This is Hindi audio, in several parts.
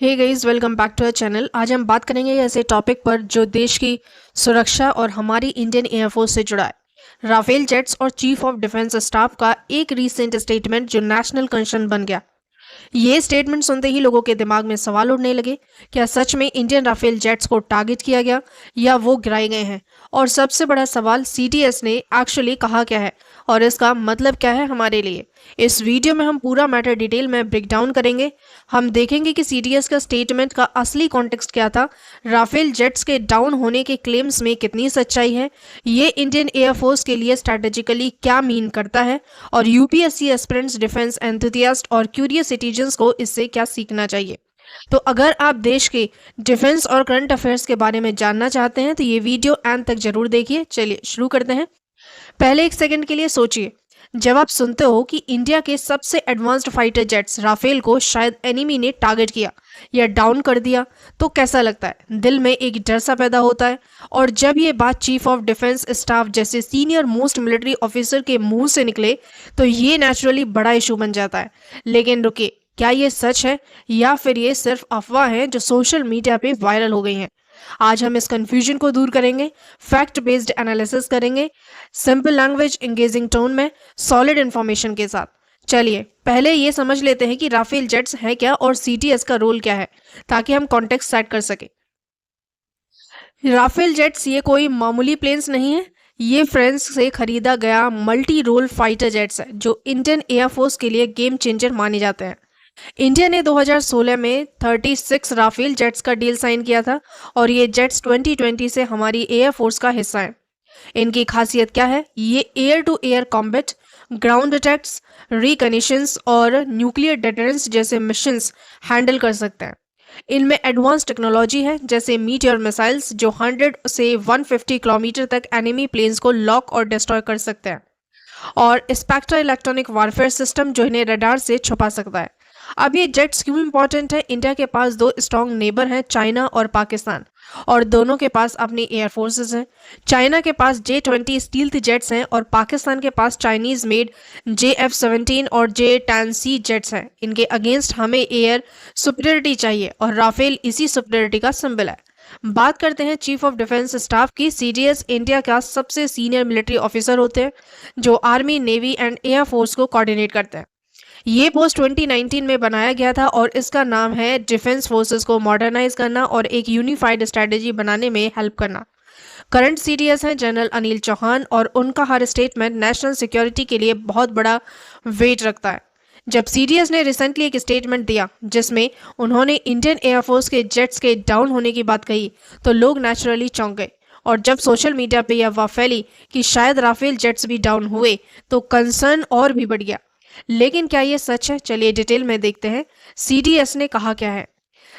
Hey guys, welcome back to our channel. आज हम बात करेंगे ऐसे टॉपिक पर जो देश की सुरक्षा और हमारी इंडियन एयरफोर्स से जुड़ा है। राफेल जेट्स और चीफ ऑफ डिफेंस स्टाफ का एक रीसेंट स्टेटमेंट जो नेशनल कंसर्न बन गया। ये स्टेटमेंट सुनते ही लोगों के दिमाग में सवाल उठने लगे, क्या सच में इंडियन राफेल जेट्स को टारगेट किया गया या वो गिराए गए हैं? और सबसे बड़ा सवाल, सीडीएस ने एक्चुअली कहा क्या है और इसका मतलब क्या है हमारे लिए। इस वीडियो में हम पूरा मैटर डिटेल में ब्रेक डाउन करेंगे। हम देखेंगे कि सीडीएस का स्टेटमेंट का असली कॉन्टेक्स्ट क्या था, राफेल जेट्स के डाउन होने के क्लेम्स में कितनी सच्चाई है, ये इंडियन एयरफोर्स के लिए स्ट्रैटेजिकली क्या मीन करता है, और यूपीएससी एस्पिरेंट्स, डिफेंस एंथुसियास्ट और क्यूरियस सिटीजन्स को इससे क्या सीखना चाहिए। तो अगर आप देश के डिफेंस और करंट अफेयर्स के बारे में जानना चाहते हैं तो ये वीडियो एंड तक जरूर देखिए। चलिए शुरू करते हैं। पहले एक सेकंड के लिए सोचिए, जब आप सुनते हो कि इंडिया के सबसे एडवांस्ड फाइटर जेट्स राफेल को शायद एनिमी ने टारगेट किया या डाउन कर दिया तो कैसा लगता है? दिल में एक डर सा पैदा होता है। और जब ये बात चीफ ऑफ डिफेंस स्टाफ जैसे सीनियर मोस्ट मिलिट्री ऑफिसर के मुंह से निकले तो ये नेचुरली बड़ा इशू बन जाता है। लेकिन रुकिए, क्या ये सच है या फिर ये सिर्फ अफवाह है जो सोशल मीडिया पे वायरल हो गई हैं? आज हम इस कंफ्यूजन को दूर करेंगे, फैक्ट बेस्ड एनालिसिस करेंगे, सिंपल लैंग्वेज, एंगेजिंग टोन में, सॉलिड इंफॉर्मेशन के साथ। चलिए पहले ये समझ लेते हैं कि राफेल जेट्स है क्या और सीटीएस का रोल क्या है, ताकि हम कॉन्टेक्स्ट सेट कर सके। राफेल जेट्स ये कोई मामूली प्लेन्स नहीं है, ये फ्रांस से खरीदा गया मल्टी रोल फाइटर जेट्स है जो इंडियन एयरफोर्स के लिए गेम चेंजर माने जाते हैं। इंडिया ने 2016 में 36 राफेल जेट्स का डील साइन किया था और ये जेट्स 2020 से हमारी एयरफोर्स का हिस्सा हैं। इनकी खासियत क्या है? ये air to air combat, ground attacks, reconnaissance और न्यूक्लियर डिटरेंस जैसे मिशंस हैंडल कर सकते हैं। इनमें एडवांस टेक्नोलॉजी है, जैसे मीटियोर मिसाइल्स जो 100 से 150 किलोमीटर तक एनिमी प्लेन्स को लॉक और डिस्ट्रॉय कर सकते हैं, और स्पेक्ट्रा इलेक्ट्रॉनिक वारफेयर सिस्टम जो इन्हें रडार से छुपा सकता है। अब ये जेट्स क्यों इंपॉर्टेंट है? इंडिया के पास दो स्ट्रॉन्ग नेबर हैं, चाइना और पाकिस्तान, और दोनों के पास अपनी एयर फोर्सेस हैं। चाइना के पास J-20 स्टील्थ जेट्स हैं और पाकिस्तान के पास चाइनीज मेड JF-17 और J-10C जेट्स हैं। इनके अगेंस्ट हमें एयर सुपीरियरिटी चाहिए और राफेल इसी सुपीरियरिटी का सिंबल है। बात करते हैं चीफ ऑफ डिफेंस स्टाफ की। सीडीएस इंडिया का सबसे सीनियर मिलिट्री ऑफिसर होते हैं जो army, navy and air force को कोऑर्डिनेट करते हैं। ये पोस्ट 2019 में बनाया गया था और इसका नाम है डिफेंस फोर्सेस को मॉडर्नाइज करना और एक यूनिफाइड स्ट्रेटेजी बनाने में हेल्प करना। करंट सीडीएस हैं जनरल अनिल चौहान और उनका हर स्टेटमेंट नेशनल सिक्योरिटी के लिए बहुत बड़ा वेट रखता है। जब सीडीएस ने रिसेंटली एक स्टेटमेंट दिया जिसमें उन्होंने इंडियन एयरफोर्स के जेट्स के डाउन होने की बात कही तो लोग नेचुरली चौंक गए। और जब सोशल मीडिया पे यह अफवाह फैली कि शायद राफेल जेट्स भी डाउन हुए तो कंसर्न और भी बढ़ गया। लेकिन क्या ये सच है? चलिए डिटेल में देखते हैं सीडीएस ने कहा क्या है।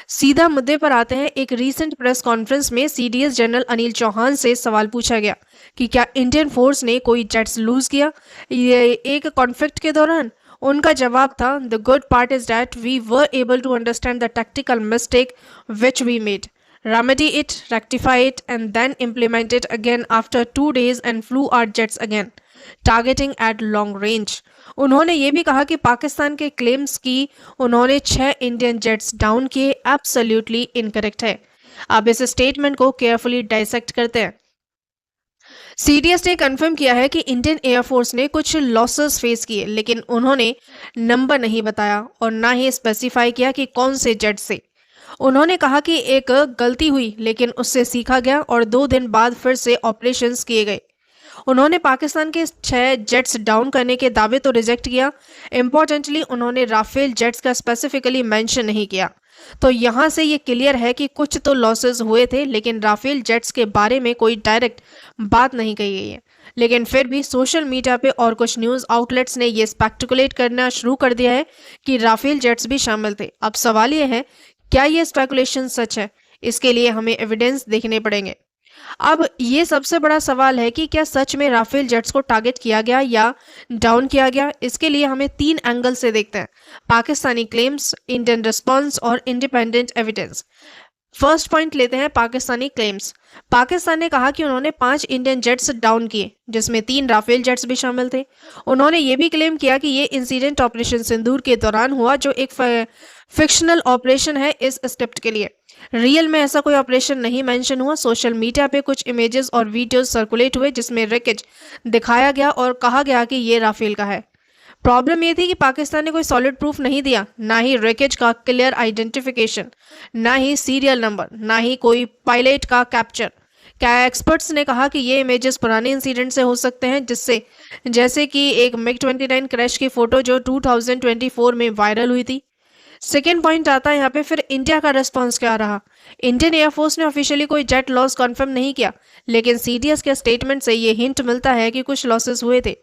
सीधा मुद्दे पर आते हैं। एक रीसेंट प्रेस कॉन्फ्रेंस में सीडीएस जनरल अनिल चौहान से सवाल पूछा गया कि क्या इंडियन फोर्स ने कोई जेट्स लूज किया ये एक कॉन्फ्लिक्ट के दौरान। उनका जवाब था, the good part is that we were able to understand the tactical mistake which we made, remedy it, rectify it, and then implement it again after 2 days and flew our jets again, targeting at long range. उन्होंने ये भी कहा कि पाकिस्तान के क्लेम्स की उन्होंने 6 इंडियन जेट्स डाउन किए एब्सोल्युटली इनकरेक्ट है। अब इस स्टेटमेंट को केयरफुली डाइसेक्ट करते हैं। सीडीएस ने कंफर्म किया है कि इंडियन एयरफोर्स ने कुछ लॉसेस फेस किए, लेकिन उन्होंने नंबर नहीं बताया और ना ही स्पेसिफाई किया कि कौन से जेट से। उन्होंने कहा कि एक गलती हुई लेकिन उससे सीखा गया और 2 दिन बाद फिर से ऑपरेशंस किए गए। उन्होंने पाकिस्तान के 6 जेट्स डाउन करने के दावे तो रिजेक्ट किया। इम्पोर्टेंटली उन्होंने राफेल जेट्स का स्पेसिफिकली मेंशन नहीं किया। तो यहाँ से ये क्लियर है कि कुछ तो लॉसेस हुए थे लेकिन राफेल जेट्स के बारे में कोई डायरेक्ट बात नहीं कही गई है। लेकिन फिर भी सोशल मीडिया पे और कुछ न्यूज़ आउटलेट्स ने ये स्पेक्टिकुलेट करना शुरू कर दिया है कि राफेल जेट्स भी शामिल थे। अब सवाल ये है, क्या ये स्पेकुलेशन सच है? इसके लिए हमें एविडेंस देखने पड़ेंगे। अब ये सबसे बड़ा सवाल है कि क्या सच में राफेल जेट्स को टारगेट किया गया या डाउन किया गया। इसके लिए हमें 3 एंगल से देखते हैं, पाकिस्तानी क्लेम्स, इंडियन रिस्पॉन्स और इंडिपेंडेंट एविडेंस। फर्स्ट पॉइंट लेते हैं पाकिस्तानी क्लेम्स। पाकिस्तान ने कहा कि उन्होंने 5 इंडियन जेट्स डाउन किए जिसमें 3 राफेल जेट्स भी शामिल थे। उन्होंने ये भी क्लेम किया कि ये इंसिडेंट ऑपरेशन सिंदूर के दौरान हुआ जो एक फिक्शनल ऑपरेशन है इस स्क्रिप्ट के लिए। रियल में ऐसा कोई ऑपरेशन नहीं मेंशन हुआ। सोशल मीडिया पे कुछ इमेजेस और वीडियोस सर्कुलेट हुए जिसमें रिकेज दिखाया गया और कहा गया कि ये राफेल का है। प्रॉब्लम ये थी कि पाकिस्तान ने कोई सॉलिड प्रूफ नहीं दिया, ना ही रिकेज का क्लियर आइडेंटिफिकेशन, ना ही सीरियल नंबर, ना ही कोई पायलट का कैप्चर। क्या एक्सपर्ट्स ने कहा कि ये इमेजेस पुराने इंसिडेंट से हो सकते हैं, जिससे जैसे कि एक मिग 29 क्रैश की फोटो जो 2024 में वायरल हुई थी। सेकेंड पॉइंट आता है यहाँ पे, फिर इंडिया का रिस्पॉन्स क्या रहा। इंडियन एयरफोर्स ने ऑफिशियली कोई जेट लॉस कंफर्म नहीं किया, लेकिन सीडीएस के स्टेटमेंट से ये हिंट मिलता है कि कुछ लॉसेस हुए थे,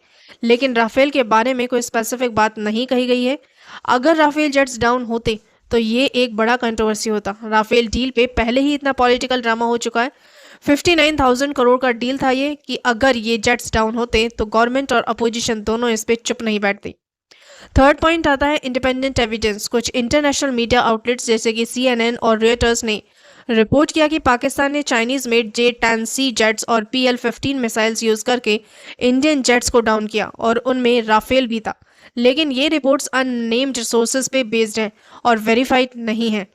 लेकिन राफेल के बारे में कोई स्पेसिफिक बात नहीं कही गई है। अगर राफेल जेट्स डाउन होते तो ये एक बड़ा कंट्रोवर्सी होता। राफेल डील पे पहले ही इतना पॉलिटिकल ड्रामा हो चुका है। 59,000 करोड़ का डील था ये, कि अगर ये जेट्स डाउन होते तो गवर्नमेंट और अपोजिशन दोनों इस पे चुप नहीं बैठती। थर्ड पॉइंट आता है इंडिपेंडेंट एविडेंस। कुछ इंटरनेशनल मीडिया आउटलेट्स जैसे कि CNN और रॉयटर्स ने रिपोर्ट किया कि पाकिस्तान ने चाइनीज मेड J-10C जेट्स और PL-15 मिसाइल्स यूज करके इंडियन जेट्स को डाउन किया और उनमें राफेल भी था। लेकिन ये रिपोर्ट्स अननेम्ड सोर्सेज पे बेस्ड हैं और वेरीफाइड नहीं है।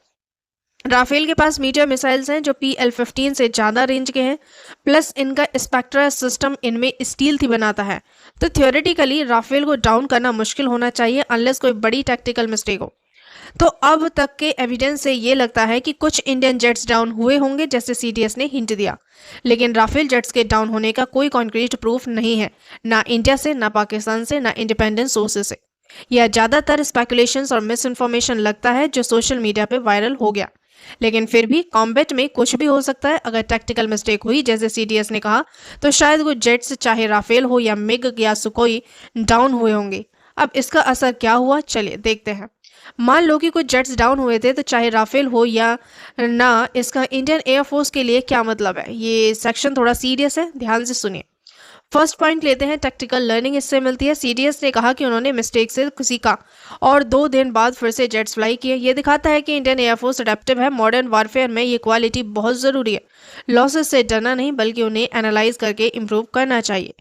राफेल के पास मीडियम मिसाइल्स हैं जो PL-15 से ज़्यादा रेंज के हैं, प्लस इनका स्पेक्ट्रा सिस्टम इनमें स्टील थी बनाता है। तो थियोरेटिकली राफेल को डाउन करना मुश्किल होना चाहिए अनलेस कोई बड़ी टैक्टिकल मिस्टेक हो। तो अब तक के एविडेंस से ये लगता है कि कुछ इंडियन जेट्स डाउन हुए होंगे जैसे CDS ने हिंट दिया, लेकिन राफेल जेट्स के डाउन होने का कोई कॉन्क्रीट प्रूफ नहीं है, ना इंडिया से, ना पाकिस्तान से, ना इंडिपेंडेंट सोर्सेज से। यह ज़्यादातर स्पेकुलेशंस और मिस इन्फॉर्मेशन लगता है जो सोशल मीडिया पे वायरल हो गया। लेकिन फिर भी कॉम्बैट में कुछ भी हो सकता है। अगर टैक्टिकल मिस्टेक हुई जैसे CDS ने कहा, तो शायद वो जेट्स चाहे राफेल हो या मिग या सुकोई डाउन हुए होंगे। अब इसका असर क्या हुआ, चलिए देखते हैं। मान लो कि कुछ जेट्स डाउन हुए थे, तो चाहे राफेल हो या ना, इसका इंडियन एयरफोर्स के लिए क्या मतलब है। ये सेक्शन थोड़ा सीरियस है, ध्यान से सुनिए। फर्स्ट पॉइंट लेते हैं, टेक्टिकल लर्निंग इससे मिलती है। CDS ने कहा कि उन्होंने मिस्टेक से सीखा और 2 दिन बाद फिर से जेट्स फ्लाई किए। ये दिखाता है कि इंडियन एयरफोर्स अडेप्टिव है। मॉडर्न वारफेयर में ये क्वालिटी बहुत ज़रूरी है। लॉसेस से डरना नहीं, बल्कि उन्हें एनालाइज करके इम्प्रूव करना चाहिए।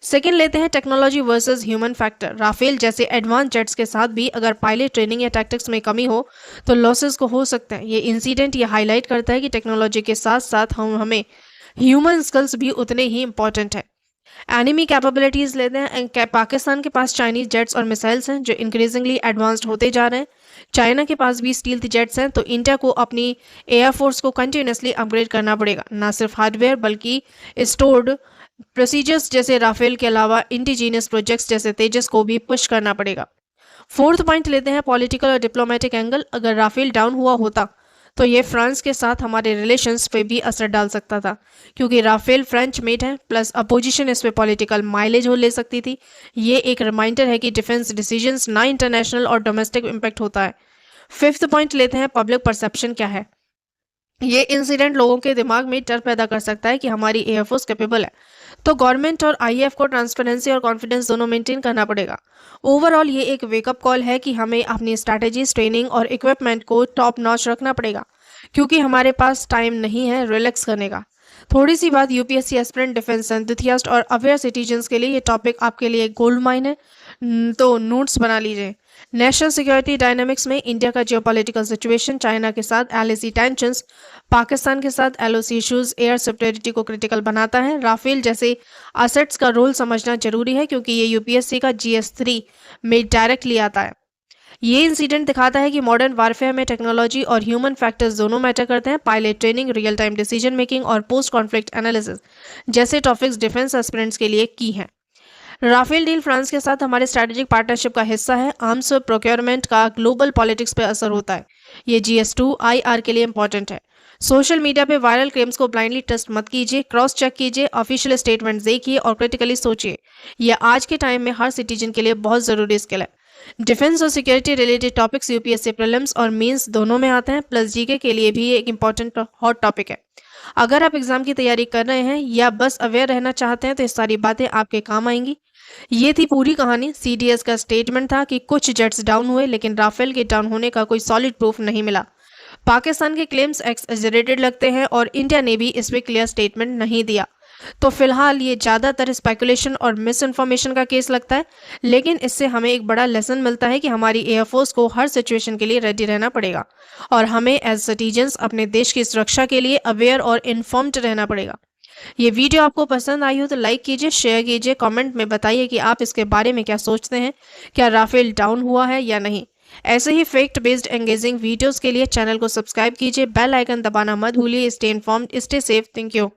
सेकेंड लेते हैं, technology versus human factor. Rafale जैसे एडवांस जेट्स के साथ भी अगर पायलट ट्रेनिंग या टैक्टिक्स में कमी हो तो लॉसेस को हो सकते हैं। ये इंसिडेंट ये हाईलाइट करता है कि टेक्नोलॉजी के साथ साथ हमें ह्यूमन स्किल्स भी उतने ही इंपॉर्टेंट है। एनिमी कैपेबिलिटीज लेते हैं। पाकिस्तान के पास चाइनीज जेट्स और मिसाइल्स हैं जो इंक्रीजिंगली एडवांस्ड होते जा रहे हैं। चाइना के पास भी स्टील्थ जेट्स हैं। तो इंडिया को अपनी एयरफोर्स को कंटिन्यूसली अपग्रेड करना पड़ेगा, ना सिर्फ हार्डवेयर बल्कि स्टोर्ड प्रोसीजर्स जैसे राफेल के अलावा इंडिजीनियस प्रोजेक्ट्स जैसे तेजस को भी पुश करना पड़ेगा। फोर्थ पॉइंट लेते हैं, पॉलिटिकल और डिप्लोमेटिक एंगल। अगर राफेल डाउन हुआ होता तो ये फ्रांस के साथ हमारे रिलेशंस पे भी असर डाल सकता था, क्योंकि राफेल फ्रेंच मेड है, प्लस अपोजिशन इस पे पॉलिटिकल माइलेज हो ले सकती थी। ये एक रिमाइंडर है कि डिफेंस डिसीजंस ना इंटरनेशनल और डोमेस्टिक इम्पैक्ट होता है। फिफ्थ पॉइंट लेते हैं, पब्लिक परसेप्शन क्या है। ये इंसिडेंट लोगों के दिमाग में डर पैदा कर सकता है कि हमारी एयरफोर्स कैपेबल है, तो गवर्नमेंट और IAF को ट्रांसपेरेंसी और कॉन्फिडेंस दोनों मेंटेन करना पड़ेगा। ओवरऑल ये एक वेकअप कॉल है कि हमें अपनी स्ट्रैटेजीज, ट्रेनिंग और इक्विपमेंट को टॉप नॉच रखना पड़ेगा, क्योंकि हमारे पास टाइम नहीं है रिलैक्स करने का। थोड़ी सी बात, UPSC एस्पिरेंट, डिफेंस एंथुसियास्ट और अवेयर सिटीजन्स के लिए ये टॉपिक आपके लिए गोल्ड माइन है, तो नोट्स बना लीजिए। नेशनल सिक्योरिटी डायनामिक्स में इंडिया का जियोपॉलिटिकल सिचुएशन, चाइना के साथ LAC टेंशंस, पाकिस्तान के साथ LOC इश्यूज एयर सिक्योरिटी को क्रिटिकल बनाता है। राफेल जैसे असेट्स का रोल समझना जरूरी है, क्योंकि ये UPSC का GS3 में डायरेक्टली आता है। ये इंसिडेंट दिखाता है कि मॉडर्न वारफेयर में टेक्नोलॉजी और ह्यूमन फैक्टर्स दोनों मैटर करते हैं। Pilot training, real time decision making और पोस्ट कॉन्फ्लिक्ट एनालिसिस जैसे टॉपिक्स डिफेंस एस्पिरेंट्स के लिए की हैं। राफेल डील फ्रांस के साथ हमारे स्ट्रैटेजिक पार्टनरशिप का हिस्सा है। आर्म्स प्रोक्योरमेंट का ग्लोबल पॉलिटिक्स पे असर होता है। ये GS2 IR के लिए इंपॉर्टेंट है। सोशल मीडिया पे वायरल क्लेम्स को ब्लाइंडली ट्रस्ट मत कीजिए, क्रॉस चेक कीजिए, ऑफिशियल स्टेटमेंट देखिए और क्रिटिकली सोचिए। यह आज के टाइम में हर सिटीजन के लिए बहुत ज़रूरी स्किल है। डिफेंस और security related topics UPSC prelims और मेंस दोनों में आते हैं, प्लस GK के लिए भी एक इंपॉर्टेंट हॉट टॉपिक है। अगर आप एग्जाम की तैयारी कर रहे हैं या बस अवेयर रहना चाहते हैं तो ये सारी बातें आपके काम आएंगी। ये थी पूरी कहानी। CDS का स्टेटमेंट था कि कुछ जेट्स डाउन हुए, लेकिन राफेल के डाउन होने का कोई सॉलिड प्रूफ नहीं मिला। पाकिस्तान के क्लेम्स एक्सजेरेटेड लगते हैं और इंडिया ने भी इस पर क्लियर स्टेटमेंट नहीं दिया। तो फिलहाल ये ज़्यादातर स्पेकुलेशन और मिस इन्फॉर्मेशन का केस लगता है, लेकिन इससे हमें एक बड़ा लेसन मिलता है कि हमारी एयरफोर्स को हर सिचुएशन के लिए रेडी रहना पड़ेगा और हमें एज सिटीजन्स अपने देश की सुरक्षा के लिए अवेयर और इन्फॉर्म्ड रहना पड़ेगा। ये वीडियो आपको पसंद आई हो तो लाइक कीजिए, शेयर कीजिए, कमेंट में बताइए कि आप इसके बारे में क्या सोचते हैं, क्या राफेल डाउन हुआ है या नहीं। ऐसे ही फैक्ट बेस्ड एंगेजिंग वीडियोस के लिए चैनल को सब्सक्राइब कीजिए, बेल आइकन दबाना मत भूलिए। Stay informed, stay safe, thank you.